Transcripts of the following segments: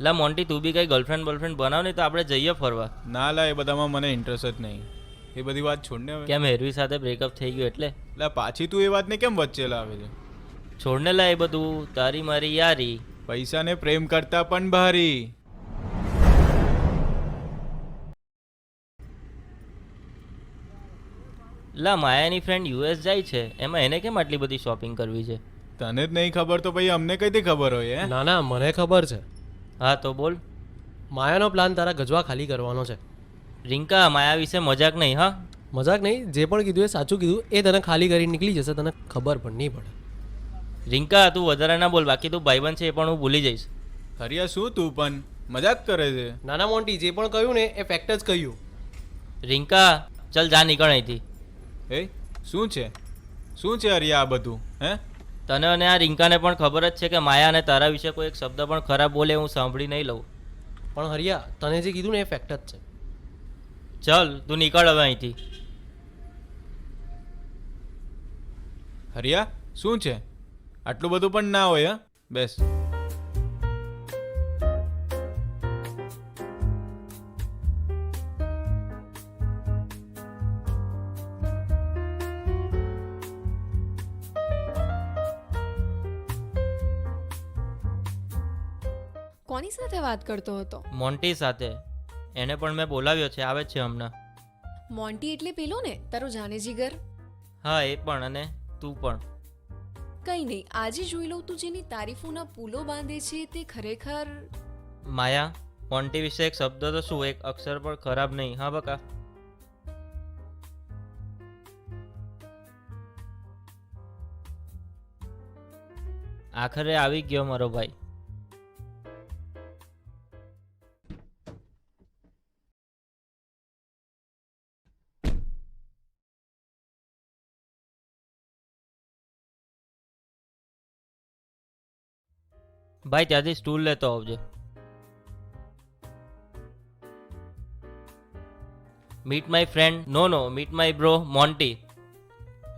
લા મોન્ટી, તું બી કઈ ગર્લફ્રેન્ડ બનાવ ને તો આપણે જઈએ ફરવા. ના લા, એ બધામાં મને ઇન્ટરેસ્ટ જ નહીં. એ બધી વાત છોડને હવે. કેમ, હેરવી સાથે બ્રેકઅપ થઈ ગયું એટલે? લા પાછી તું એ વાતને કેમ વચ્ચે લાવે છે? છોડને લા એ બધું, તારી મારી યારી. પૈસાને પ્રેમ કરતા પણ ભારી. લા માયાની ફ્રેન્ડ યુએસ જાય છે, એમાં એને કેમ આટલી બધી શોપિંગ કરવી છે? તને જ નહીં ખબર તો ભાઈ અમને કઈથી ખબર હોય હે? ના ના, મને ખબર છે. હા તો બોલ. માયાનો પ્લાન તારા ગજવા ખાલી કરવાનો છે. રિંકા, માયા વિશે મજાક નહીં હા. મજાક નહીં, જે પણ કીધું એ સાચું કીધું. એ તને ખાલી કરી નીકળી જશે, તને ખબર પણ નહીં પડે. રિંકા, તું વધારે ના બોલ, બાકી તું ભાઈબંધ છે એ પણ હું ભૂલી જઈશ. હરિયા, શું તું પણ મજાક કરે છે? નાના મોન્ટી, જે પણ કહ્યું ને એ ફેક્ટ જ કહ્યું. રિંકા, ચલ જા, નીકળ અહીંથી. એ શું છે? શું છે હરિયા આ બધું હે? તને અને આ રિંકાને પણ ખબર જ છે કે માયા અને તારા વિશે કોઈ એક શબ્દ પણ ખરાબ બોલે હું સાંભળી નહીં લઉં. પણ હરિયા, તને જે કીધું ને એ ફેક્ટ જ છે. ચલ તું નીકળ હવે અહીંથી. હરિયા, શું છે? આટલું બધું પણ ના હોય. હા, બેસ. કોની સાથે વાત કરતો હતો? મોન્ટી સાથે. એને પણ મેં બોલાવ્યો છે, આવે જ છે હમણાં. મોન્ટી એટલે પેલો ને, તારો જાને જીગર? હા એ પણ, અને તું પણ. કઈ નહીં, આજે જોઈ લઉં તું જેની તારીફોના પુલો બાંધે છે તે ખરેખર. માયા, મોન્ટી વિશે એક શબ્દ તો શું, એક અક્ષર પણ ખરાબ નહીં હા બકા. આખરે આવી ગયો મારો ભાઈ. ભાઈ ત્યાંથી સ્ટૂલ લેતો આવજો. Meet my friend, no meet my bro Monty.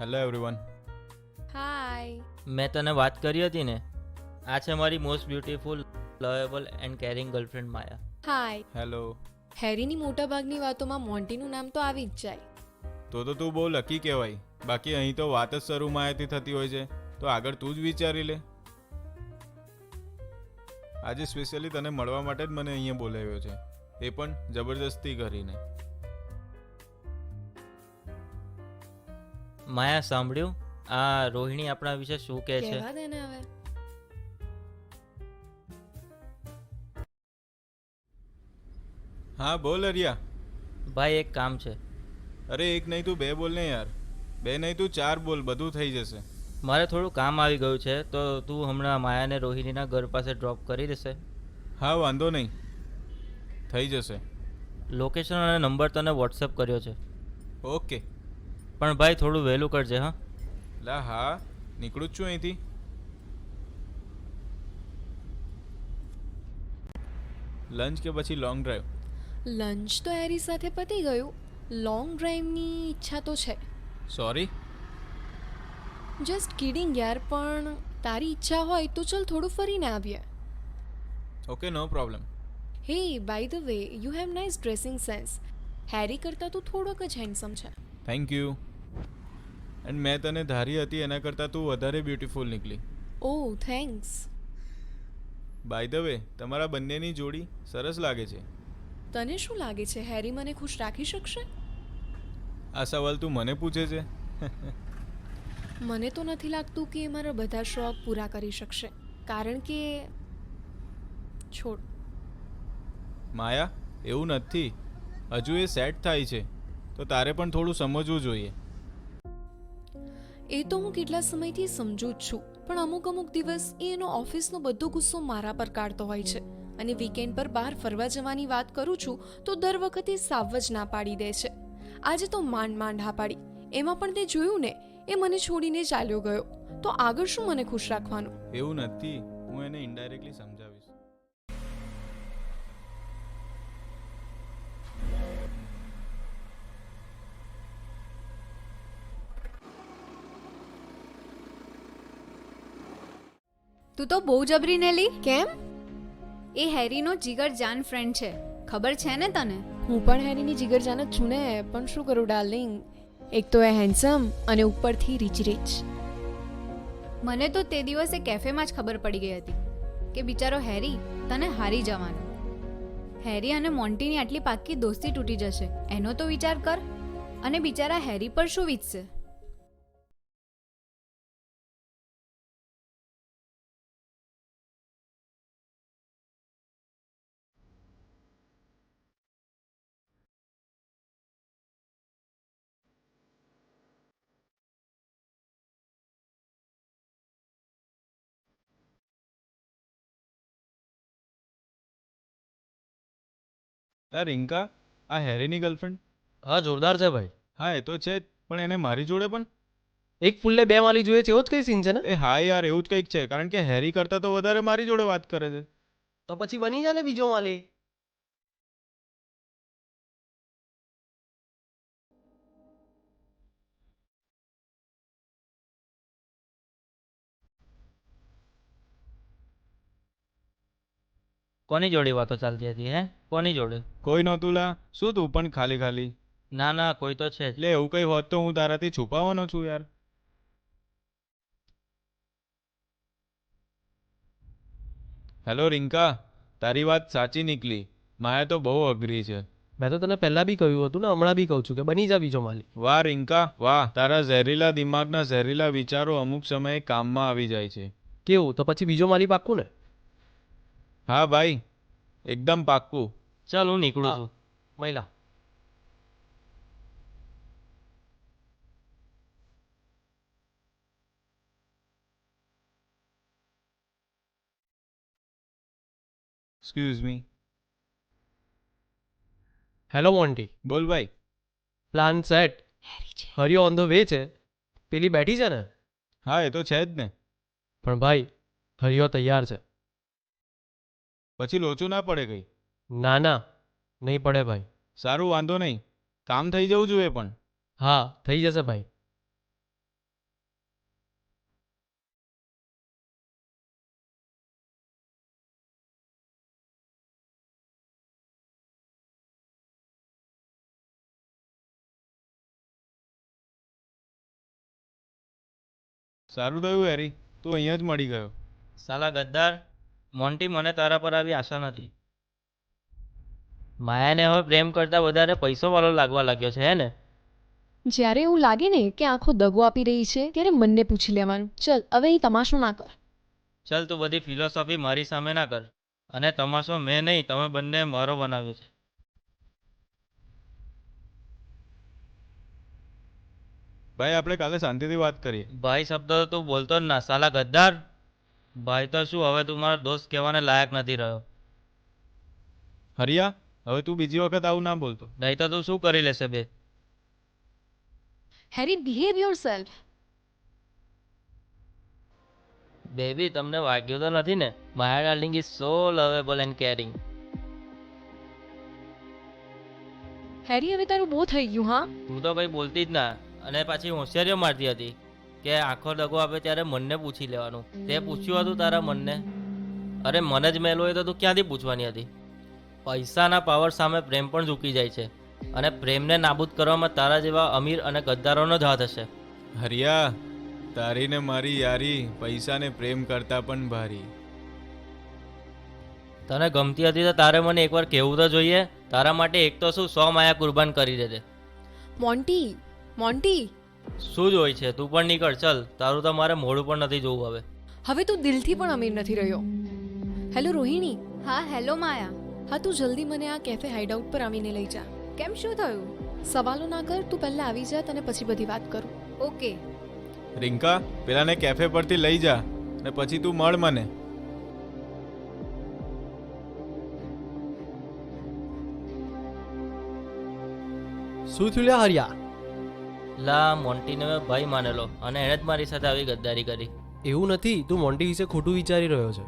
Hello everyone. Hi. મેં તને વાત કરી હતી ને, આ છે મારી most beautiful, lovable and caring girlfriend Maya. Hi. Hello. હેરીની મોટાભાગની વાતોમાં મોન્ટીનું નામ તો આવી જ જાય. તો તું બહુ લકી કહેવાય. બાકી અહીં તો વાત જ શરૂ માયાથી થતી હોય છે, તો આગળ તું જ વિચારી લે. આજે સ્પેશિયલી તને મળવા માટે જ મને અહીંયા બોલાવ્યો છે, એ પણ જબરજસ્તી કરીને. માયા સાંભળ્યું, આ રોહિણી આપણા વિશે શું કહે છે? કહેવા દે ને હવે. હા બોલ હરિયા. ભાઈ એક કામ છે. અરે એક નહીં તું બે બોલ ને યાર. બે નહીં તું ચાર બોલ, બધું થઈ જશે. મારે થોડું કામ આવી ગયું છે, તો તું હમણાં માયાને રોહિણીના ઘર પાસે ડ્રોપ કરી દેશે? હા વાંધો નહીં, થઈ જશે. લોકેશન અને નંબર તને વોટ્સએપ કર્યો છે. ઓકે. પણ ભાઈ થોડું વહેલું કરજે હા. લા હા, નીકળું જ છું અહીંથી. લંચ કે પછી લોંગ ડ્રાઈવ? લંચ તો હેરી સાથે પતી ગયું. લોંગ ડ્રાઈવની ઈચ્છા તો છે. સોરી. જસ્ટ કિડિંગ યાર, પણ તારી ઈચ્છા હોય તો ચલ થોડું ફરીને આવીએ. Okay, no problem. Hey by the way, you have nice dressing sense. Harry કરતાં તું થોડોક જ હેન્ડસમ છે. Thank you. એન્ડ મેં તને ધારી હતી એના કરતાં તું વધારે બ્યુટીફુલ નીકળી. ઓહ થેન્ક્સ. બાય ધ વે, તમારા બંનેની જોડી સરસ લાગે છે. તને શું લાગે છે હેરી મને ખુશ રાખી શકશે? આ સવાલ તું મને પૂછે છે? મને તો નથી લાગતું કે એ મારા બધા શોખ પૂરા કરી શકશે, કારણ કે છોડ. માયા, એવું નથી. હજુ એ સેટ થાય છે, તો તારે પણ થોડું સમજવું જોઈએ. એ તો હું કેટલા સમયથી સમજુ જ છું, પણ અમુક દિવસ એ એનો ઓફિસનો બધો ગુસ્સો મારા પર કાઢતો હોય છે, અને વીકેન્ડ પર બહાર ફરવા જવાની વાત કરું છું તો દર વખતે સાવ જ ના પાડી દે છે. આજે તો માંડ હા પાડી. એમાં પણ તે જોયું ને, એ મને છોડીને ચાલ્યો ગયો. તો આગળ શું મને ખુશ રાખવાનું? એવું નથી, હું એને ઇનડાયરેક્ટલી સમજાવીશ. તું તો બહુ જબરી ને લી. કેમ? એ હેરીનો જીગરજાન ફ્રેન્ડ છે, ખબર છે ને તને? હું પણ હેરીની જીગરજાન જ છું ને, પણ શું કરું ડાર્લિંગ, એક તો એ હેન્ડસમ અને ઉપરથી રીચ. મને તો તે દિવસે કેફેમાં જ ખબર પડી ગઈ હતી કે બિચારો હેરી તને હારી જવાનો. હેરી અને મોન્ટીની આટલી પાક્કી દોસ્તી તૂટી જશે એનો તો વિચાર કર. અને બિચારા હેરી પર શું વીતશે? રિંકા, આ હેરીની ગર્લફ્રેન્ડ? હા જોરદાર છે ભાઈ. હા એ તો છે જ, પણ એને મારી જોડે પણ? એક ફૂલે બે માલી જોઈએ છે એવો જ કઈ સીન છે ને? એ હા યાર, એવું જ કંઈક છે, કારણ કે હેરી કરતાં તો વધારે મારી જોડે વાત કરે છે. તો પછી બની જા ને બીજો માલી. કોની જોડે વાતો ચાલતી હતી હે? કોની જોડે? કોઈ નહોતું લા, શું તું પણ ખાલી ખાલી? ના ના, કોઈ તો છે જ. એટલે એવું કંઈ હોત તો હું તારાથી છુપાવવાનો છું યાર. હેલો રિંકા, તારી વાત સાચી નીકળી. માયા તો બહુ અઘરી છે. મેં તો તને પહેલા બી કહ્યું હતું ને, હમણાં બી કહું છું કે બની જા બીજો માલી. વાહ રિંકા વાહ, તારા ઝેરીલા દિમાગના ઝેરીલા વિચારો અમુક સમયે કામમાં આવી જાય છે. કેવું? તો પછી બીજો માલી પાક્કું ને? હા ભાઈ, એકદમ પાક્કું. ચાલ હું નીકળું હા. છું. મહિલા એક્સક્યુઝ મી. Hello Monty. બોલ ભાઈ. Plan set. હરિયો ઓન ધ વે છે. પેલી બેઠી છે ને? હા એ તો છે જ ને. પણ ભાઈ હરિયો તૈયાર છે. પછી લોચું ના પડે કઈ? ના ના નહીં પડે ભાઈ. સારું, વાંધો નહીં, કામ થઈ જવું જોઈએ પણ. હા થઈ જશે ભાઈ. સારું થયું હેરી, તું અહીંયા જ મળી ગયો. સાલા ગદ્દાર, મોન્ટી, મને તારા પર આવી આશા નથી. માયાને હવે પ્રેમ કરતા વધારે પૈસો વાળો લાગવા લાગ્યો છે હે ને? જ્યારે એવું લાગે ને કે આંખો દગો આપી રહી છે, ત્યારે મનને પૂછી લેવાનું, ચલ હવે એ તમાશો ના કર. ચાલ તું બધી ફિલોસોફી મારી સામે ના કર. અને તમાશો મેં નહીં, તમે બંને મારો બનાવ્યો છે. ભાઈ આપણે કાલે શાંતિથી વાત કરીએ. ભાઈ શબ્દ તો તું બોલતો જ ના, સાલા ગદ્દાર. ભાઈ તો શું, હવે તું મારો દોસ્ત કહેવાને લાયક નથી રહ્યો. હરિયા, હવે તું બીજી વખત આવું ના બોલતો. નહીં તો તું શું કરી લેશે બે? હેરી, બિહેવ યોરસેલ્ફ. બેબી, તમને વાગ્યું તો નથી ને? Maya darling is so lovable and caring. Harry, હવે તારું બહુ થઈ ગયું હા. તું તો કંઈ બોલતી જ ના, અને પાછી હોશિયારીઓ મારતી હતી કે આખો દગો આપે ત્યારે મનને પૂછી લેવાનું. તે પૂછ્યું હતું તારા મનને? અરે મને જ મેલો હોય તો તું ક્યાંથી પૂછવાની હતી? પૈસાના પાવર સામે પ્રેમ પણ ઝૂકી જાય છે, અને પ્રેમને નાબૂદ કરવામાં તારા જેવા અમીર અને ગદ્દારોનો જ હાથ હશે. હરિયા, તારી ને મારી યારી પૈસાને પ્રેમ કરતા પણ ભારી. તને ગમતી હતી તો તારે મને એકવાર કહેવું તો જોઈએ. તારા માટે એક તો શું 100 માયા કુરબાન કરી દે. મોન્ટી, મોન્ટી, શું જ હોય છે? તું પણ નીકળ, ચલ. તારું તો મારે મોઢું પણ નથી જોવું હવે. હવે તું દિલથી પણ અમીર નથી રહ્યો. હેલો રોહિણી. હા હેલો માયા. હા, તું જલ્દી મને આ કેફે હાઇડઆઉટ પર આવીને લઈ જા. કેમ, શું થયું? સવાલો ના કર, તું પહેલા આવી જા, તને પછી બધી વાત કરું. ઓકે. રિંકા, પેલાને કેફે પરથી લઈ જા ને પછી તું મળ મને. શું થયું લ્યા હરિયા? લા, મોન્ટીને મેં ભાઈ માનેલો અને એણે જ મારી સાથે આવી ગદ્દારી કરી. એવું નથી, તું મોન્ટી વિશે ખોટું વિચારી રહ્યો છે.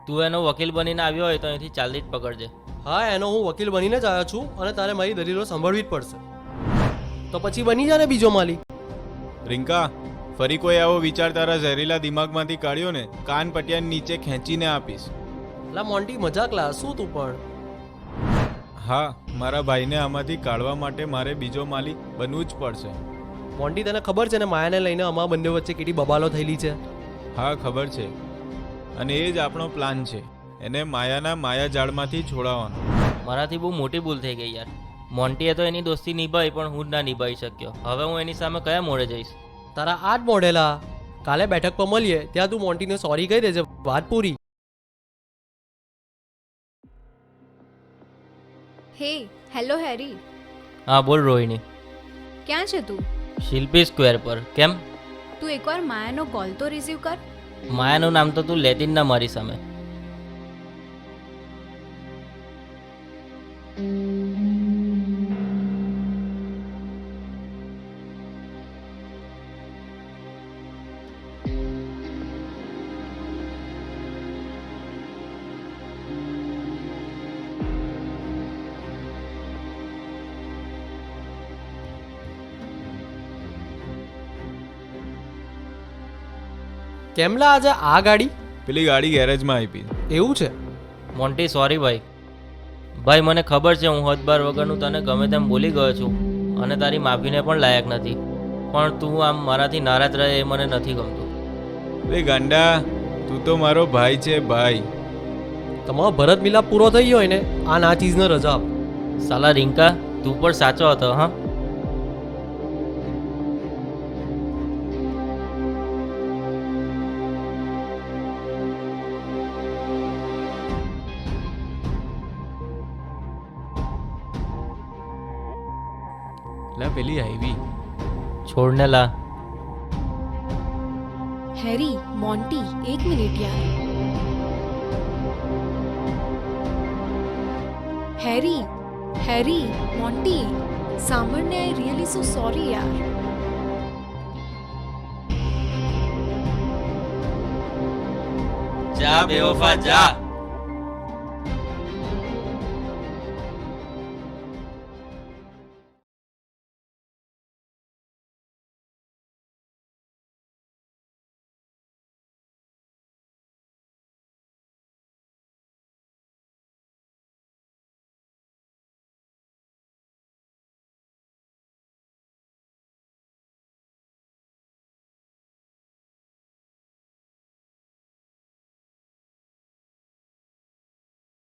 તું એનો વકીલ બનીને આવ્યો હોય તો અહીંથી ચાલતી જ પકડજે. હા, એનો હું વકીલ બનીને જ આવ્યો છું અને તારે મારી દલીલો સાંભળવી જ પડશે. તો પછી બની જા ને બીજો માલી. રિંકા, ફરી કોઈ આવો વિચાર તારા ઝેરીલા દિમાગમાંથી કાઢ્યો ને, કાન પટિયા નીચે ખેંચીને આપીશ. લા મોન્ટી મજાક લા, શું તું પણ? હા, મારા ભાઈને આમાંથી કાઢવા માટે મારે બીજો માલિક બનવું જ પડશે. મોન્ટી તને ખબર છે ને માયાને લઈને અમારા બંને વચ્ચે કેટલી બબાલો થયેલી છે? હા, ખબર છે. અને એ જ આપણો પ્લાન છે, એને માયાના માયાજાળમાંથી છોડાવવાનો. મારાથી બહુ મોટી ભૂલ થઈ ગઈ યાર. મોન્ટીએ તો એની દોસ્તી નિભાવી પણ હું જ ના નિભાવી શક્યો. હવે હું એની સામે કયા મોડે જઈશ? તારા આ જ મોડેલા. કાલે બેઠક પર મળીએ, ત્યાં તું મોન્ટીને સોરી કહી દેજે, વાત પૂરી. હે, હેલો હેરી. હા બોલ રોહિણી. ક્યાં છે તું? શિલ્પી સ્ક્વેર પર. કેમ? તું એકવાર માયાનો કોલ તો રિસીવ કર. માયાનું નામ તો તું લેતી જ ના મારી સામે. કેમલા આજે આ ગાડી? પેલી ગાડી ગેરેજમાં આપી. એવું છે? મોન્ટી સોરી ભાઈ. ભાઈ મને ખબર છે હું હદબાર વગરનું તને ગમે તેમ બોલી ગયો છું અને તારી માફીને પણ લાયક નથી, પણ તું આમ મારાથી નારાજ રહે એ મને નથી ગમતું. એ ગાંડા, તું તો મારો ભાઈ છે ભાઈ. તમારો ભરત મિલાપ પૂરો થઈ ગયો હોય ને, આ ના ચીઝને રજા આપ. સાલા રિંકા, તું પણ સાચો હતો હા. લા પેલી આવી. છોડને લા. હેરી, મોન્ટી, એક મિનિટ યાર. હેરી, હેરી, મોન્ટી, સાંભળને, આઈ રિયલી સો સોરી યાર. જા બેવફા જા.